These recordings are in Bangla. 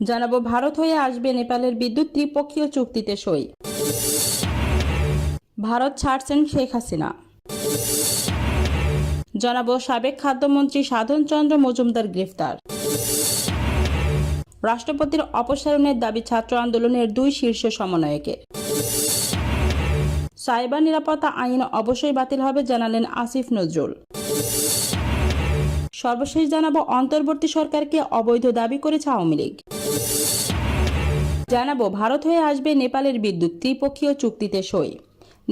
জানাবো ভারত হয়ে আসবে নেপালের বিদ্যুৎ ত্রিপক্ষীয় চুক্তিতে সই। ভারত ছাড়ছেন শেখ হাসিনা। জানাবো সাবেক খাদ্যমন্ত্রী সাধন চন্দ্র মজুমদার গ্রেফতার। রাষ্ট্রপতির অপসারণের দাবি ছাত্র আন্দোলনের দুই শীর্ষ সমন্বয়কের। সাইবার নিরাপত্তা আইন অবশ্যই বাতিল হবে জানালেন আসিফ নজরুল। সর্বশেষ জানাবো অন্তর্বর্তী সরকারকে অবৈধ দাবি করেছে আওয়ামী লীগ। জানাবো ভারত হয়ে আসবে নেপালের বিদ্যুৎ ত্রিপক্ষীয় চুক্তিতে সই।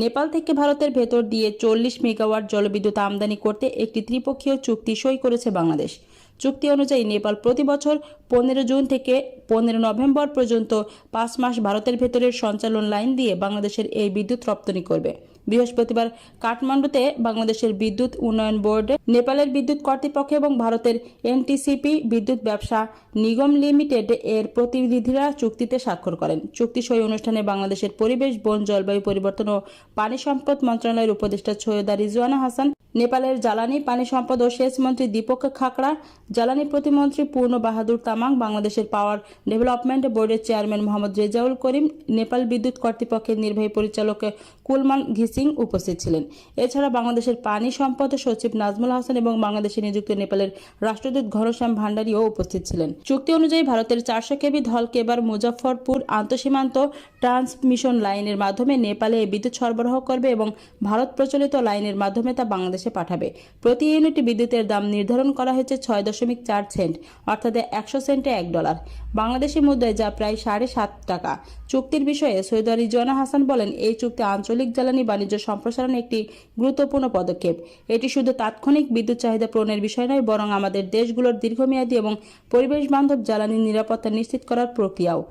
নেপাল থেকে ভারতের ভেতর দিয়ে 40 মেগাওয়াট জলবিদ্যুৎ আমদানি করতে একটি ত্রিপক্ষীয় চুক্তি সই করেছে বাংলাদেশ। চুক্তি অনুযায়ী নেপাল প্রতি বছর 15 জুন থেকে 15 নভেম্বর পর্যন্ত 5 মাস ভারতের ভেতরের সঞ্চালন লাইন দিয়ে বাংলাদেশের এই বিদ্যুৎ রপ্তানি করবে। বৃহস্পতিবার কাঠমান্ডুতে বাংলাদেশের বিদ্যুৎ উন্নয়ন বোর্ডে নেপালের বিদ্যুৎ কর্তৃপক্ষ এবং ভারতের এনটিসিপি বিদ্যুৎ ব্যবসা নিগম লিমিটেড এর প্রতিনিধিরা চুক্তিতে স্বাক্ষর করেন। চুক্তি সই অনুষ্ঠানে বাংলাদেশের পরিবেশ, বন, জলবায়ু পরিবর্তন ও পানি সম্পদ মন্ত্রণালয়ের উপদেষ্টা সৈয়দা রিজওয়ানা হাসান, নেপালের জ্বালানি, পানি সম্পদ ও সেচ মন্ত্রী দীপক খাকড়া, জ্বালানি প্রতিমন্ত্রী পূর্ণ বাহাদুর তামাং, বাংলাদেশের পাওয়ার ডেভেলপমেন্ট বোর্ডের চেয়ারম্যান মোহাম্মদ রেজাউল করিম, নেপাল বিদ্যুৎ কর্তৃপক্ষের নির্বাহী পরিচালক কুলমান ঘিসিং উপস্থিত ছিলেন। এছাড়া বাংলাদেশের পানি সম্পদ সচিব নাজমুল হাসান এবং বাংলাদেশে নিযুক্ত নেপালের রাষ্ট্রদূত ঘনশ্যাম ভান্ডারীও উপস্থিত ছিলেন। চুক্তি অনুযায়ী ভারতের 400 কেভি ধলকেবার মুজাফফরপুর আন্তঃসীমান্ত ট্রান্সমিশন লাইনের মাধ্যমে নেপালে বিদ্যুৎ সরবরাহ করবে এবং ভারত প্রচলিত লাইনের মাধ্যমে তা বাংলাদেশে পাঠাবে। প্রতি ইউনিট বিদ্যুতের দাম নির্ধারণ করা হয়েছে 6.4 সেন্ট, অর্থাৎ 100 সেন্টে $1, বাংলাদেশি মুদ্রায় যা প্রায় 7.5 টাকা। চুক্তির বিষয়ে সৈয়দা রিজওয়ানা হাসান বলেন, এই চুক্তি আঞ্চলিক জ্বালানি বাণিজ্য সম্প্রসারণে একটি গুরুত্বপূর্ণ পদক্ষেপ। এটি শুধু তাৎক্ষণিক বিদ্যুৎ চাহিদা পূরণের বিষয় নয়, বরং আমাদের দেশগুলোর দীর্ঘমেয়াদী এবং পরিবেশ বান্ধব জ্বালানি নিরাপত্তা নিশ্চিত করার প্রক্রিয়াও।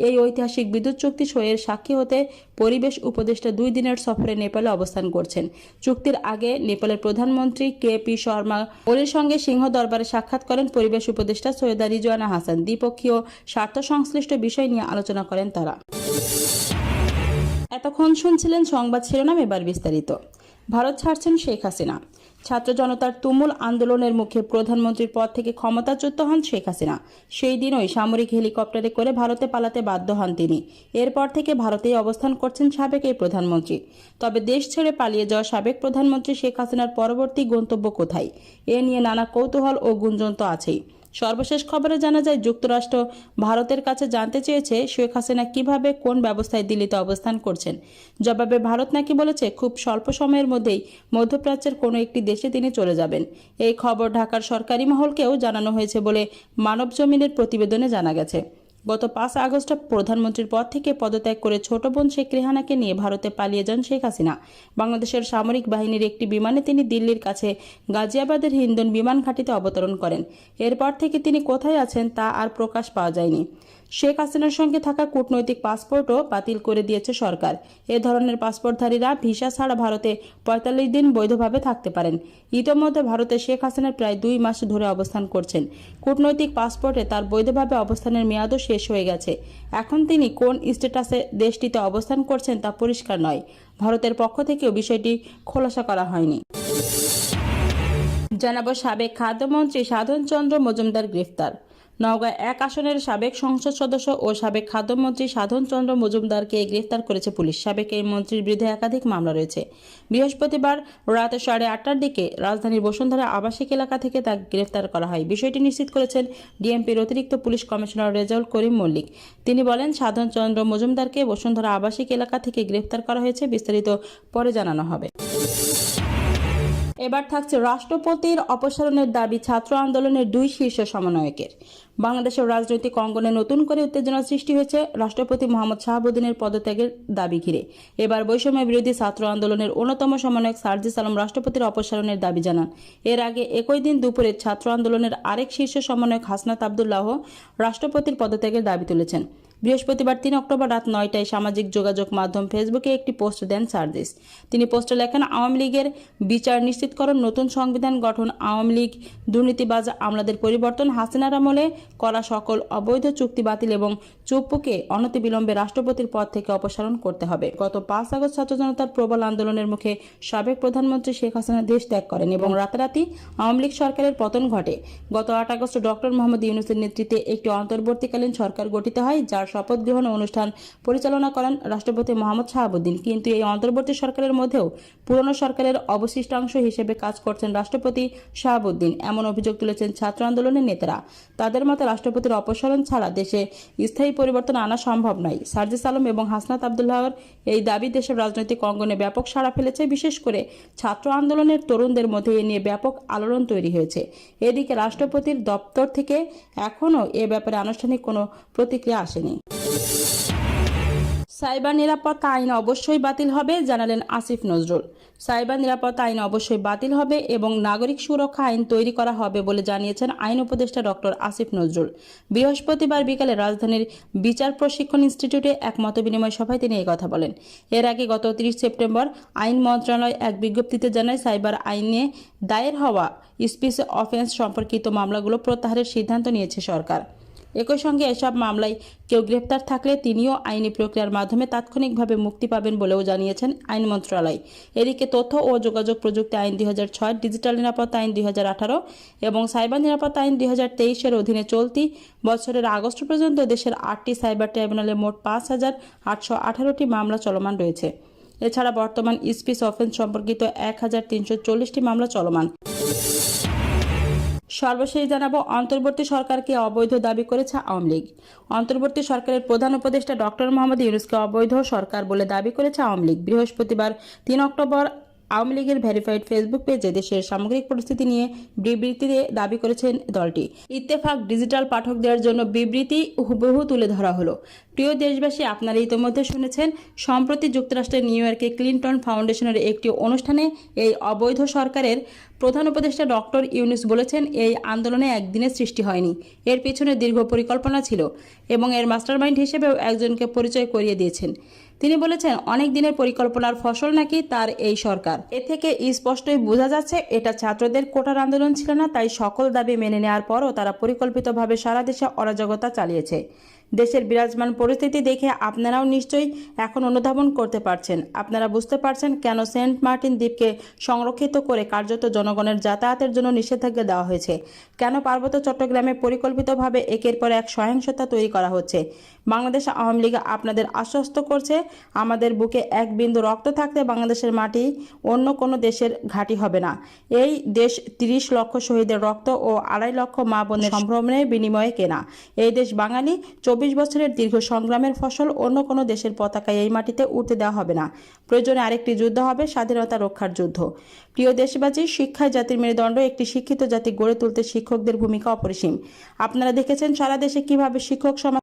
এই ঐতিহাসিক বিদ্যুৎ চুক্তি সইয়ের সাক্ষী হতে পরিবেশ উপদেষ্টা 2 দিনের সফরে নেপালে অবস্থান করছেন। চুক্তির আগে নেপালের প্রধানমন্ত্রী কেপি শর্মা ওলির সঙ্গে সিংহ দরবারে সাক্ষাৎ করেন পরিবেশ উপদেষ্টা সৈয়দা রিজওয়ানা হাসান। দ্বিপক্ষীয় স্বার্থ সংশ্লিষ্ট বিষয় নিয়ে আলোচনা করেন তারা। এতক্ষণ শুনছিলেন সংবাদ শিরোনাম, এবার বিস্তারিত। ভারত ছাড়ছেন শেখ হাসিনা। ছাত্র জনতার তুমুল আন্দোলনের মুখে প্রধানমন্ত্রীর পদ থেকে ক্ষমতাচ্যুত হন শেখ হাসিনা। সেই দিনই সামরিক হেলিকপ্টারে করে ভারতে পালাতে বাধ্য হন তিনি। এরপর থেকে ভারতেই অবস্থান করছেন সাবেক এই প্রধানমন্ত্রী। তবে দেশ ছেড়ে পালিয়ে যাওয়া সাবেক প্রধানমন্ত্রী শেখ হাসিনার পরবর্তী গন্তব্য কোথায়, এ নিয়ে নানা কৌতূহল ও গুঞ্জন তো আছেই। সর্বশেষ খবরে জানা যায়, যুক্তরাষ্ট্র ভারতের কাছে জানতে চেয়েছে শেখ হাসিনা কিভাবে কোন ব্যবস্থায় দিল্লিতে অবস্থান করছেন। জবাবে ভারত নাকি বলেছে খুব স্বল্প সময়ের মধ্যেই মধ্যপ্রাচ্যের কোনো একটি দেশে তিনি চলে যাবেন। এই খবর ঢাকার সরকারি মহলকেও জানানো হয়েছে বলে মানবজমিনের প্রতিবেদনে জানা গেছে। গত 5 আগস্ট প্রধানমন্ত্রীর পদ থেকে পদত্যাগ করে ছোট বোন শেখ রেহানাকে নিয়ে ভারতে পালিয়ে যান শেখ হাসিনা। বাংলাদেশের সামরিক বাহিনীর একটি বিমানে তিনি দিল্লির কাছে গাজিয়াবাদের হিন্দন বিমান ঘাঁটিতে অবতরণ করেন। এরপর থেকে তিনি কোথায় আছেন তা আর প্রকাশ পাওয়া যায়নি। শেখ হাসিনার সঙ্গে থাকা কূটনৈতিক পাসপোর্টও বাতিল করে দিয়েছে সরকার। এ ধরনের পাসপোর্টধারীরা ভিসা ছাড়া ভারতে 45 দিন বৈধভাবে থাকতে পারেন। ইতোমধ্যে ভারতে শেখ হাসিনা প্রায় 2 মাস ধরে অবস্থান করছেন। কূটনৈতিক পাসপোর্টে তার বৈধভাবে অবস্থানের মেয়াদও শেষ হয়ে গেছে। এখন তিনি কোন স্ট্যাটাসে দেশটিতে অবস্থান করছেন তা পরিষ্কার নয়। ভারতের পক্ষ থেকেও বিষয়টি খোলাসা করা হয়নি। জানাবো সাবেক খাদ্যমন্ত্রী সাধন চন্দ্র মজুমদার গ্রেফতার। নওগাঁ 1 আসনের সাবেক সংসদ সদস্য ও সাবেক খাদ্যমন্ত্রী সাধন চন্দ্র মজুমদারকে গ্রেফতার করেছে পুলিশ। সাবেক এই মন্ত্রীর বিরুদ্ধে একাধিক মামলা রয়েছে। বৃহস্পতিবার রাত 8:30টার দিকে রাজধানীর বসুন্ধরা আবাসিক এলাকা থেকে তাকে গ্রেফতার করা হয়। বিষয়টি নিশ্চিত করেছেন ডিএমপির অতিরিক্ত পুলিশ কমিশনার রেজাউল করিম মল্লিক। তিনি বলেন, সাধন চন্দ্র মজুমদারকে বসুন্ধরা আবাসিক এলাকা থেকে গ্রেফতার করা হয়েছে। বিস্তারিত পরে জানানো হবে। এবার থাকছে রাষ্ট্রপতির অপসারণের দাবি ছাত্র আন্দোলনের 2 শীর্ষ সমন্বয়কের। বাংলাদেশের রাজনৈতিক অঙ্গনে নতুন করে উত্তেজনা সৃষ্টি হয়েছে রাষ্ট্রপতি মোহাম্মদ শাহাবুদ্দিনের পদত্যাগের দাবি ঘিরে। এবার বৈষম্য বিরোধী ছাত্র আন্দোলনের অন্যতম সমন্বয়ক সার্জিস আলম রাষ্ট্রপতির অপসারণের দাবি জানান। এর আগে একই দিন দুপুরে ছাত্র আন্দোলনের আরেক শীর্ষ সমন্বয়ক হাসনাত আব্দুল্লাহ রাষ্ট্রপতির পদত্যাগের দাবি তুলেছেন। বৃহস্পতিবার 3 অক্টোবর রাত 9টায় সামাজিক যোগাযোগ মাধ্যম ফেসবুকে একটি পোস্ট দেন সার্জিস। তিনি পোস্টে লেখেন, আওয়ামী লীগের বিচার নিশ্চিতকরণ, নতুন সংবিধান গঠন, আওয়ামী লীগ দুর্নীতিবাজ আমলাদের পরিবর্তন, হাসিনার আমলে করা সকল অবৈধ চুক্তি বাতিল এবং চুপ্পুকে অনতিবিলম্বে রাষ্ট্রপতির পদ থেকে অপসারণ করতে হবে। গত 5 আগস্ট ছাত্র জনতার প্রবল আন্দোলনের মুখে সাবেক প্রধানমন্ত্রী শেখ হাসিনা দেশ ত্যাগ করেন এবং রাতারাতি আওয়ামী লীগ সরকারের পতন ঘটে। গত 8 আগস্ট ডক্টর মোহাম্মদ ইউনূসের নেতৃত্বে একটি অন্তর্বর্তীকালীন সরকার গঠিত হয়, যার শপথ গ্রহণ অনুষ্ঠান পরিচালনা করেন রাষ্ট্রপতি মোহাম্মদ শাহাবুদ্দিন। কিন্তু এই অন্তর্বর্তী সরকারের মধ্যেও পুরনো সরকারের অবশিষ্টাংশ হিসেবে কাজ করছেন রাষ্ট্রপতি শাহাবুদ্দিন, এমন অভিযোগ তুলেছেন ছাত্র আন্দোলনের নেতারা। তাদের মতে রাষ্ট্রপতির অপসারণ ছাড়া দেশে স্থায়ী পরিবর্তন আনা সম্ভব নয়। সার্জিস আলম এবং হাসনাত আবদুল্লাহর এই দাবি দেশের রাজনৈতিক অঙ্গনে ব্যাপক সাড়া ফেলেছে। বিশেষ করে ছাত্র আন্দোলনের তরুণদের মধ্যে এ নিয়ে ব্যাপক আলোড়ন তৈরি হয়েছে। এদিকে রাষ্ট্রপতির দপ্তর থেকে এখনও এ ব্যাপারে আনুষ্ঠানিক কোনো প্রতিক্রিয়া আসেনি। সাইবার নিরাপত্তা আইন অবশ্যই বাতিল হবে, জানালেন আসিফ নজরুল। সাইবার নিরাপত্তা আইন অবশ্যই বাতিল হবে এবং নাগরিক সুরক্ষা আইন তৈরি করা হবে বলে জানিয়েছেন আইন উপদেষ্টা ডক্টর আসিফ নজরুল। বৃহস্পতিবার বিকালে রাজধানীর বিচার প্রশিক্ষণ ইনস্টিটিউটে এক মতবিনিময় সভায় তিনি এই কথা বলেন। এর আগে গত 30 সেপ্টেম্বর আইন মন্ত্রণালয় এক বিজ্ঞপ্তিতে জানায়, সাইবার আইনে দায়ের হওয়া স্পেশাল অফেন্স সম্পর্কিত মামলাগুলো প্রত্যাহারের সিদ্ধান্ত নিয়েছে সরকার। একই সঙ্গে এসব মামলায় কেউ গ্রেপ্তার থাকলে তিনিও আইনি প্রক্রিয়ার মাধ্যমে তাৎক্ষণিকভাবে মুক্তি পাবেন বলেও জানিয়েছেন আইন মন্ত্রণালয়। এদিকে তথ্য ও যোগাযোগ প্রযুক্তি আইন 2006, ডিজিটাল নিরাপত্তা আইন 2018 এবং সাইবার নিরাপত্তা আইন 2023-এর অধীনে চলতি বছরের আগস্ট পর্যন্ত দেশের 8টি সাইবার ট্রাইব্যুনালে মোট 5,818টি মামলা চলমান রয়েছে। এছাড়া বর্তমান স্পেস অফেন্স সম্পর্কিত 1,340টি মামলা চলমান। সর্বশেষ জানাবো, অন্তর্বর্তী সরকারকে অবৈধ দাবি করেছে আওয়ামী লীগ। অন্তর্বর্তী সরকারের প্রধান উপদেষ্টা ডক্টর মোহাম্মদ ইউনূসকে অবৈধ সরকার বলে দাবি করেছে আওয়ামী লীগ। বৃহস্পতিবার 3 অক্টোবর আওয়ামী লীগের ভেরিফাইড ফেসবুক পেজে দেশের সামগ্রিক পরিস্থিতি নিয়ে বিবৃতি দিয়ে দাবি করেছেন দলটি। ইত্তেফাক ডিজিটাল পাঠকদের জন্য বিবৃতি হুবহু তুলে ধরা হলো। প্রিয় দেশবাসী, আপনারা ইতিমধ্যে শুনেছেন, সম্প্রতি যুক্তরাষ্ট্রের নিউ ইয়র্কে ক্লিনটন ফাউন্ডেশনের একটি অনুষ্ঠানে এই অবৈধ সরকারের প্রধান উপদেষ্টা ডক্টর ইউনূস বলেছেন, এই আন্দোলনে একদিনের সৃষ্টি হয়নি, এর পিছনে দীর্ঘ পরিকল্পনা ছিল এবং এর মাস্টারমাইন্ড হিসেবেও একজনকে পরিচয় করিয়ে দিয়েছেন। তিনি বলেছেন, অনেক দিনের পরিকল্পনার ফসল নাকি তার এই সরকার। এ থেকে স্পষ্টই বোঝা যাচ্ছে এটা ছাত্রদের কোটার আন্দোলন ছিল না, তাই সকল দাবি মেনে নেওয়ার পরও তারা পরিকল্পিতভাবে সারা দেশে অরাজকতা চালিয়েছে। দেশের বিরাজমান পরিস্থিতি দেখে আপনারাও নিশ্চয়ই এখন অনুধাবন করতে পারছেন। আপনারা বুঝতে পারছেন কেন সেন্ট মার্টিন দ্বীপকে সংরক্ষিত করে কার্যত জনগণের যাতায়াতের জন্য নিষেধাজ্ঞা দেওয়া হয়েছে, কেন পার্বত্য চট্টগ্রামে পরিকল্পিতভাবে একের পর এক সহিংসতা তৈরি করা হচ্ছে। বাংলাদেশ আওয়ামী লীগ আপনাদের আশ্বস্ত করছে, আমাদের বুকে এক বিন্দু রক্ত থাকতে বাংলাদেশের মাটি অন্য কোনো দেশের ঘাঁটি হবে না। এই দেশ 30 লক্ষ শহীদের রক্ত ও 2.5 লক্ষ মা বোনের সম্ভ্রমের বিনিময়ে কেনা। এই দেশ বাঙালি 24 বছরের দীর্ঘ সংগ্রামের ফসল। অন্য কোনো দেশের পতাকায় এই মাটিতে উঠতে দেওয়া হবে না। প্রয়োজনে আরেকটি যুদ্ধ হবে, স্বাধীনতা রক্ষার যুদ্ধ। প্রিয় দেশবাসী, শিক্ষায় জাতির মেরুদণ্ড। একটি শিক্ষিত জাতি গড়ে তুলতে শিক্ষকদের ভূমিকা অপরিসীম। আপনারা দেখেছেন সারা দেশে কিভাবে শিক্ষক সমাজ